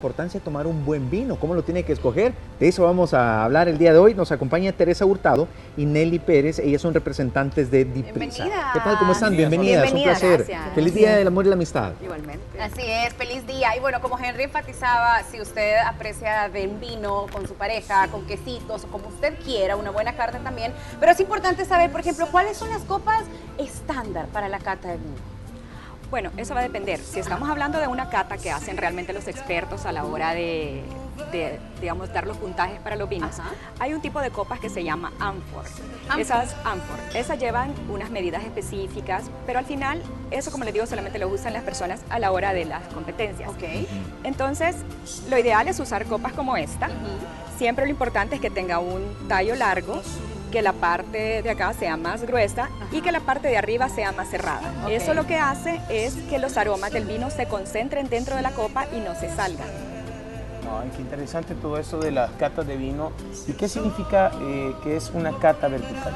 Importancia de tomar un buen vino, cómo lo tiene que escoger. De eso vamos a hablar el día de hoy. Nos acompaña Teresa Hurtado y Nelly Pérez. Ellas son representantes de Diprisa. Bienvenidas. ¿Qué tal? ¿Cómo están? Bienvenidas. Un placer. Gracias. Feliz Día del Amor y la Amistad. Igualmente. Así es, feliz día. Y bueno, como Henry enfatizaba, si usted aprecia de un vino con su pareja, con quesitos, o como usted quiera, una buena carta también. Pero es importante saber, por ejemplo, cuáles son las copas estándar para la cata de vino. Bueno, eso va a depender. Si estamos hablando de una cata que hacen realmente los expertos a la hora de digamos, dar los puntajes para los vinos, Ajá. hay un tipo de copas que se llama ánfor. Esas llevan unas medidas específicas, pero al final, eso, como les digo, solamente lo usan las personas a la hora de las competencias. Ok. Entonces, lo ideal es usar copas como esta. Siempre lo importante es que tenga un tallo largo, que la parte de acá sea más gruesa y que la parte de arriba sea más cerrada. Ok. Eso lo que hace es que los aromas del vino se concentren dentro de la copa y no se salgan. Ay, qué interesante todo eso de las catas de vino. ¿Y qué significa que es una cata vertical?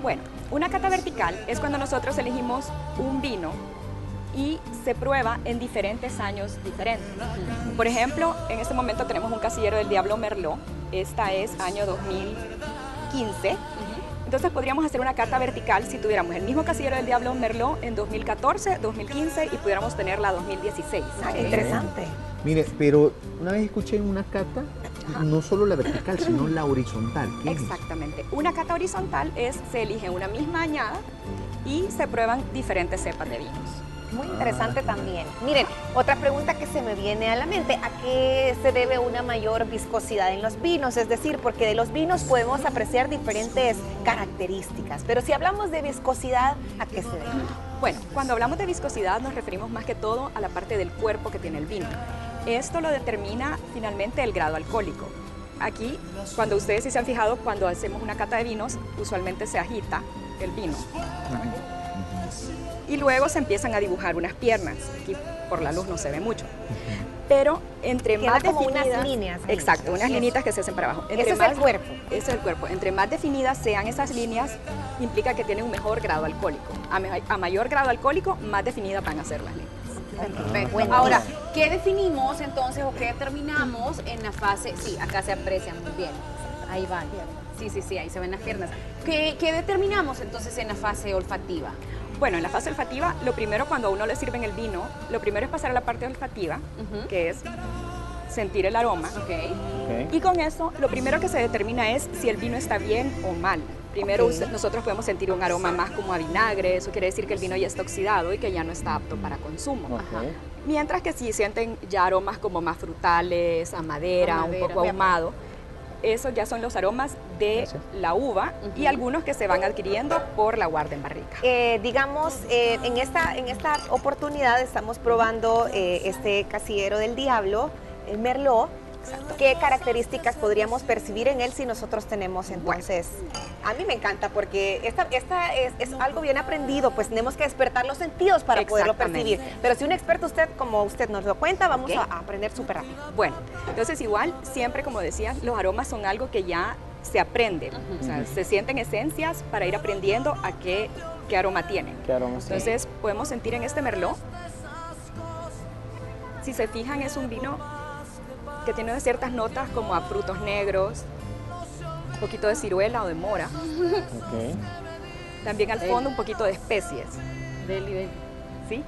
Bueno, una cata vertical es cuando nosotros elegimos un vino y se prueba en diferentes años diferentes. Por ejemplo, en este momento tenemos un casillero del Diablo Merlot. Esta es año 2015. Entonces podríamos hacer una cata vertical si tuviéramos el mismo casillero del Diablo Merlot en 2014, 2015 y pudiéramos tenerla 2016. Ah, Interesante. Mire, pero una vez escuché en una cata, no solo la vertical, sino la horizontal. ¿Qué es? Exactamente. Una cata horizontal es, se elige una misma añada y se prueban diferentes cepas de vinos. Muy interesante también. Miren, otra pregunta que se me viene a la mente, ¿a qué se debe una mayor viscosidad en los vinos? Es decir, porque de los vinos podemos apreciar diferentes características, pero si hablamos de viscosidad, ¿a qué se debe? Bueno, cuando hablamos de viscosidad nos referimos más que todo a la parte del cuerpo que tiene el vino. Esto lo determina finalmente el grado alcohólico. Aquí, cuando ustedes sí se han fijado, cuando hacemos una cata de vinos, usualmente se agita el vino. Y luego se empiezan a dibujar unas piernas. Aquí por la luz no se ve mucho. Pero entre Queda más como definidas... unas líneas ahí. Exacto, unas linitas que se hacen para abajo. Ese es el cuerpo. Ese es el cuerpo. Entre más definidas sean esas líneas, implica que tienen un mejor grado alcohólico. A mayor grado alcohólico, más definidas van a ser las líneas. Perfecto. Bueno. Ahora, ¿qué definimos entonces o qué determinamos en la fase? Sí, acá se aprecia muy bien. Ahí van. Sí, ahí se ven las piernas. ¿Qué determinamos entonces en la fase olfativa? Bueno, en la fase olfativa, lo primero cuando a uno le sirven el vino, lo primero es pasar a la parte olfativa, que es sentir el aroma. Ok. Y con eso, lo primero que se determina es si el vino está bien o mal. Primero nosotros podemos sentir un aroma más como a vinagre, eso quiere decir que el vino ya está oxidado y que ya no está apto para consumo. Ok. Mientras que si sienten ya aromas como más frutales, a madera, un poco ahumado, esos ya son los aromas de la uva y algunos que se van adquiriendo por la guarda en barrica. Digamos, en esta oportunidad estamos probando este casillero del Diablo, el Merlot. ¿Qué características podríamos percibir en él si nosotros tenemos entonces? A mí me encanta porque esta es algo bien aprendido, pues tenemos que despertar los sentidos para poderlo percibir. Pero si un experto, como usted nos lo cuenta, vamos a aprender súper rápido. Bueno, entonces igual, siempre como decía, los aromas son algo que ya se aprende. O sea, se sienten esencias para ir aprendiendo a qué aroma tienen. ¿Qué aromas tiene? Entonces podemos sentir en este Merlot, si se fijan es un vino que tiene ciertas notas como a frutos negros, un poquito de ciruela o de mora. Ok. También al fondo un poquito de especies. ¿Sí?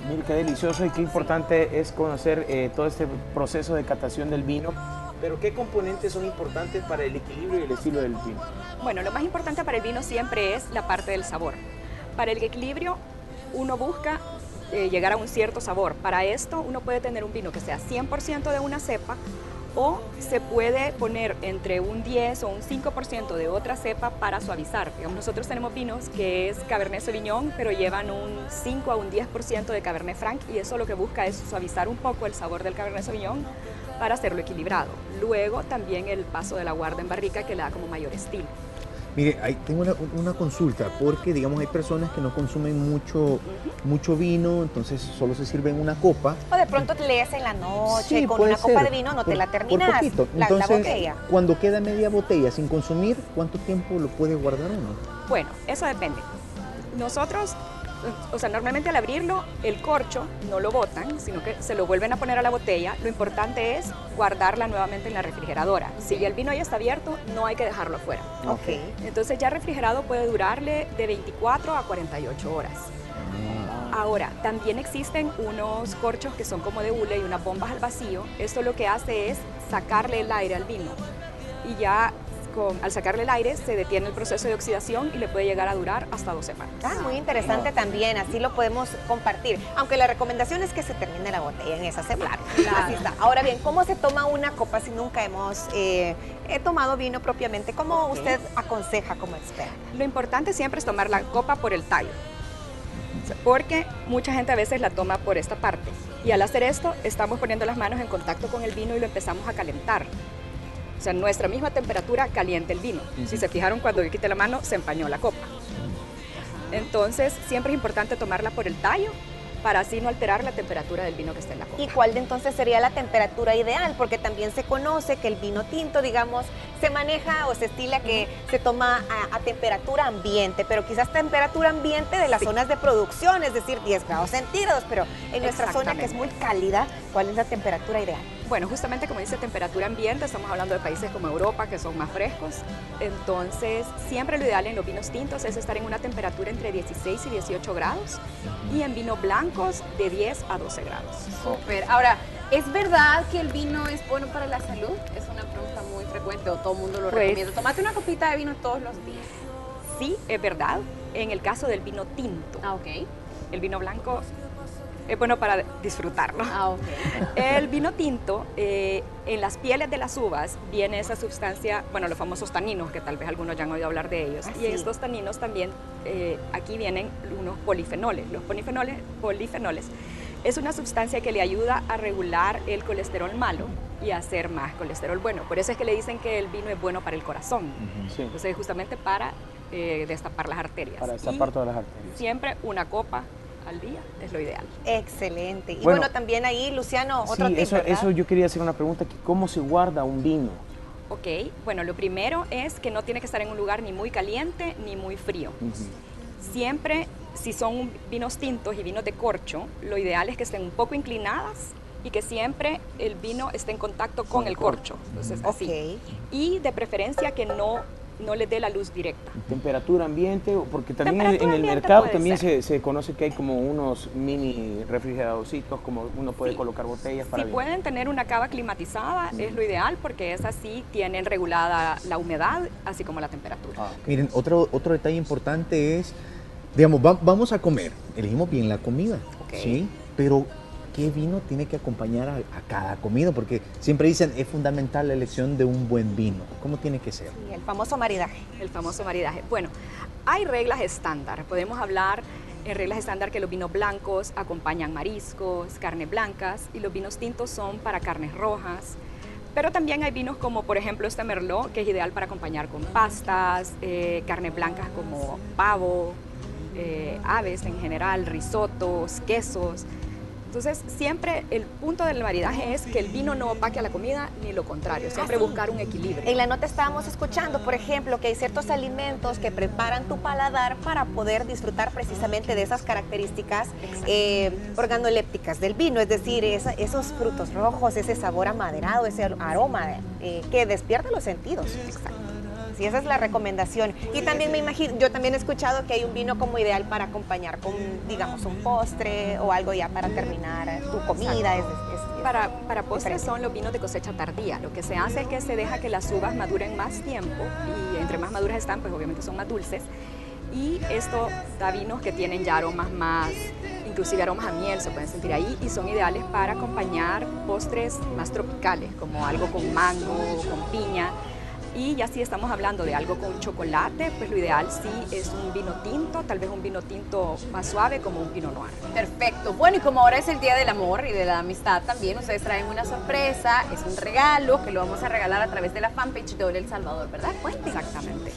Mire qué delicioso y qué importante es conocer todo este proceso de catación del vino. Pero ¿qué componentes son importantes para el equilibrio y el estilo del vino? Bueno, lo más importante para el vino siempre es la parte del sabor. Para el equilibrio uno busca llegar a un cierto sabor. Para esto uno puede tener un vino que sea 100% de una cepa o se puede poner entre un 10 o un 5% de otra cepa para suavizar. Digamos, nosotros tenemos vinos que es Cabernet Sauvignon, pero llevan un 5 a un 10% de Cabernet Franc y eso lo que busca es suavizar un poco el sabor del Cabernet Sauvignon para hacerlo equilibrado. Luego también el paso de la guarda en barrica que le da como mayor estilo. Mire, ahí tengo una consulta, porque digamos hay personas que no consumen mucho vino, entonces solo se sirven una copa. O de pronto te lees en la noche Sí, con puede una copa ser, de vino, no por- te la por terminas, poquito. la Entonces, botella. cuando queda media botella sin consumir, ¿cuánto tiempo lo puede guardar uno? Bueno, eso depende. Nosotros O sea, normalmente al abrirlo, el corcho no lo botan, sino que se lo vuelven a poner a la botella. Lo importante es guardarla nuevamente en la refrigeradora. Si ya el vino ya está abierto, no hay que dejarlo afuera. Ok. Entonces ya refrigerado puede durarle de 24 a 48 horas. Ahora, también existen unos corchos que son como de hule y unas bombas al vacío. Esto lo que hace es sacarle el aire al vino. Y ya al sacarle el aire se detiene el proceso de oxidación y le puede llegar a durar hasta 2 semanas. Muy interesante también, así lo podemos compartir. Aunque la recomendación es que se termine la botella en esa semana. Así está. Ahora bien, ¿cómo se toma una copa si nunca hemos tomado vino propiamente? ¿Cómo usted aconseja como experta? Lo importante siempre es tomar la copa por el tallo, porque mucha gente a veces la toma por esta parte. Y al hacer esto, estamos poniendo las manos en contacto con el vino y lo empezamos a calentar. O sea, nuestra misma temperatura calienta el vino. Si se fijaron, cuando yo quité la mano, se empañó la copa. Entonces, siempre es importante tomarla por el tallo para así no alterar la temperatura del vino que está en la copa. ¿Y cuál de entonces sería la temperatura ideal? Porque también se conoce que el vino tinto, digamos, se maneja o se estila que se toma a temperatura ambiente, pero quizás temperatura ambiente de las zonas de producción, es decir, 10 grados centígrados, pero en nuestra zona que es muy cálida, ¿cuál es la temperatura ideal? Bueno, justamente como dice temperatura ambiente, estamos hablando de países como Europa, que son más frescos. Entonces, siempre lo ideal en los vinos tintos es estar en una temperatura entre 16 y 18 grados y en vinos blancos de 10 a 12 grados. Súper. Ahora, ¿es verdad que el vino es bueno para la salud? Es una pregunta muy frecuente o todo el mundo lo recomienda. Tómate una copita de vino todos los días. Sí, es verdad. En el caso del vino tinto. Ok. El vino blanco es bueno para disfrutarlo. Ok. El vino tinto, en las pieles de las uvas viene esa sustancia, bueno, los famosos taninos, que tal vez algunos ya han oído hablar de ellos. Y en estos taninos también, aquí vienen unos polifenoles. Los polifenoles es una sustancia que le ayuda a regular el colesterol malo y a hacer más colesterol bueno. Por eso es que le dicen que el vino es bueno para el corazón. Sí. Entonces, justamente para destapar las arterias. Para destapar todas las arterias. Siempre una copa al día es lo ideal. Excelente. Y bueno, también ahí, Luciano, otro sí, tip, eso yo quería hacer una pregunta, ¿cómo se guarda un vino? Ok, bueno, lo primero es que no tiene que estar en un lugar ni muy caliente ni muy frío. Siempre, si son vinos tintos y vinos de corcho, lo ideal es que estén un poco inclinadas y que siempre el vino esté en contacto con el corcho. Entonces, así. Y de preferencia que no le dé la luz directa. Temperatura ambiente, porque también en el mercado también se conoce que hay como unos mini refrigeradorcitos, como uno puede colocar botellas para Si pueden tener una cava climatizada, es lo ideal, porque es así, tienen regulada la humedad, así como la temperatura. Miren, otro detalle importante es, digamos, vamos a comer, elegimos bien la comida, ¿sí? Pero ¿qué vino tiene que acompañar a cada comida? Porque siempre dicen, es fundamental la elección de un buen vino. ¿Cómo tiene que ser? Sí, el famoso maridaje. El famoso maridaje. Bueno, hay reglas estándar. Podemos hablar en reglas estándar que los vinos blancos acompañan mariscos, carnes blancas, y los vinos tintos son para carnes rojas. Pero también hay vinos como, por ejemplo, este Merlot, que es ideal para acompañar con pastas, carnes blancas como pavo, aves en general, risotos, quesos. Entonces, siempre el punto del maridaje es que el vino no opaque a la comida, ni lo contrario, siempre buscar un equilibrio. En la nota estábamos escuchando, por ejemplo, que hay ciertos alimentos que preparan tu paladar para poder disfrutar precisamente de esas características organolépticas del vino, es decir, esos frutos rojos, ese sabor amaderado, ese aroma que despierta los sentidos. Exacto. Sí, esa es la recomendación. Y también me imagino, yo también he escuchado que hay un vino como ideal para acompañar con, digamos, un postre o algo ya para terminar tu comida. Para postres son los vinos de cosecha tardía. Lo que se hace es que se deja que las uvas maduren más tiempo y entre más maduras están, pues obviamente son más dulces. Y esto da vinos que tienen ya aromas más, inclusive aromas a miel se pueden sentir ahí, y son ideales para acompañar postres más tropicales, como algo con mango, con piña. Y ya si estamos hablando de algo con chocolate, pues lo ideal sí es un vino tinto, tal vez un vino tinto más suave como un Pinot Noir. Perfecto. Bueno, y como ahora es el Día del Amor y de la Amistad también, ustedes traen una sorpresa, es un regalo que lo vamos a regalar a través de la fanpage de Ole El Salvador, ¿verdad? Cuente. Exactamente.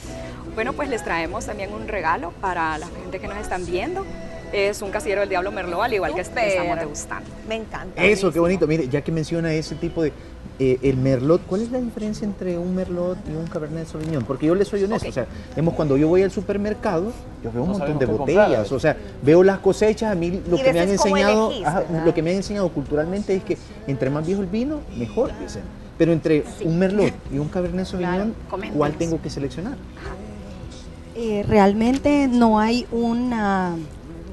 Bueno, pues les traemos también un regalo para la gente que nos están viendo. es un casillero del Diablo Merlot, al igual que Súper. estamos degustando. Me encanta. Eso, qué bonito. Mire, ya que menciona ese tipo de... el Merlot, ¿cuál es la diferencia entre un Merlot y un Cabernet Sauvignon? Porque yo le soy honesto, Ok. o sea, cuando yo voy al supermercado, yo veo un No montón sabemos de qué botellas, comprar. o sea, veo las cosechas, a mí lo Y que me han veces cómo enseñado, elegís, ajá, ¿verdad? lo que me han enseñado culturalmente es que entre más viejo el vino, mejor, dicen. Pero entre un Merlot y un Cabernet Sauvignon, coméntenos. ¿cuál tengo que seleccionar? Realmente no hay una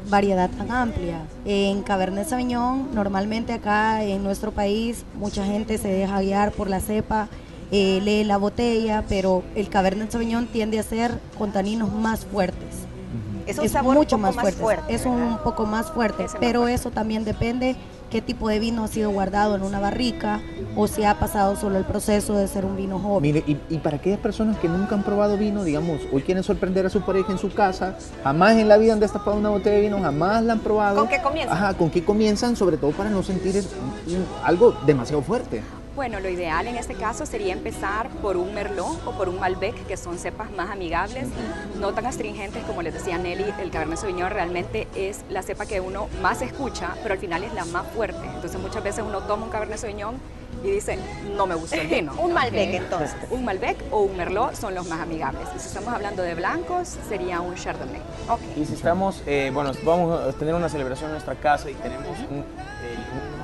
variedad tan amplia. En Cabernet Sauvignon, normalmente acá en nuestro país, mucha gente se deja guiar por la cepa, lee la botella, pero el Cabernet Sauvignon tiende a ser con taninos más fuertes. Es un sabor mucho un poco más fuerte. Es ¿verdad? un poco más fuerte, Ese más pero fuerte. eso también depende qué tipo de vino ha sido guardado en una barrica o si ha pasado solo el proceso de ser un vino joven. Mire, y para aquellas personas que nunca han probado vino, digamos, hoy quieren sorprender a su pareja en su casa, jamás en la vida han destapado una botella de vino, jamás la han probado. ¿Con qué comienzan? Ajá, ¿con qué comienzan? Sobre todo para no sentir algo demasiado fuerte. Bueno, lo ideal en este caso sería empezar por un Merlot o por un Malbec, que son cepas más amigables, no tan astringentes como les decía Nelly. El Cabernet Sauvignon realmente es la cepa que uno más escucha, pero al final es la más fuerte. Entonces muchas veces uno toma un Cabernet Sauvignon y dice, no me gusta el vino. Un Malbec, Ok. entonces. Un Malbec o un Merlot son los más amigables. Y si estamos hablando de blancos, sería un Chardonnay. Y si estamos, bueno, vamos a tener una celebración en nuestra casa y tenemos unos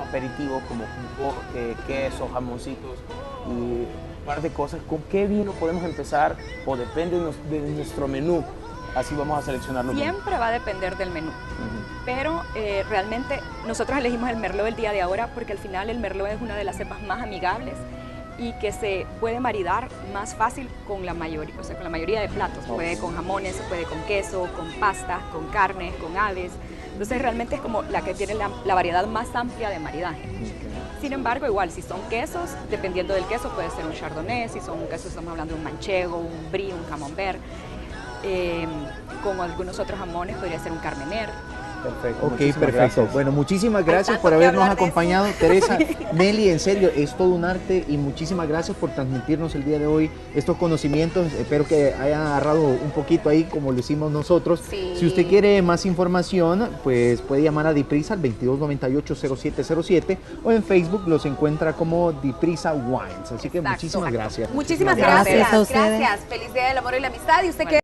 aperitivos como jugo, queso, jamoncitos y un par de cosas, ¿con qué vino podemos empezar? O depende de nuestro menú, así vamos a seleccionarlo. Siempre va a depender del menú. Pero realmente nosotros elegimos el Merlot el día de ahora porque al final el Merlot es una de las cepas más amigables y que se puede maridar más fácil con la mayoría, o sea, con la mayoría de platos. Se puede con jamones, se puede con queso, con pastas, con carnes, con aves. Entonces realmente es como la que tiene la variedad más amplia de maridaje. Sin embargo, igual, si son quesos, dependiendo del queso, puede ser un chardonnay, si son quesos, estamos hablando de un manchego, un brie, un camembert. Con algunos otros jamones podría ser un carmener. Perfecto. Ok, muchísimas perfecto. gracias. Bueno, muchísimas gracias tanto por que habernos hablar de eso. acompañado, Teresa. Nelly, en serio, es todo un arte y muchísimas gracias por transmitirnos el día de hoy estos conocimientos. Espero que hayan agarrado un poquito ahí como lo hicimos nosotros. Sí. Si usted quiere más información, pues puede llamar a Diprisa al 2298-0707 o en Facebook los encuentra como Diprisa Wines. Así que Exacto. muchísimas gracias. Muchísimas Gracias gracias. a ustedes. Gracias. Feliz Día del Amor y la Amistad. Y usted que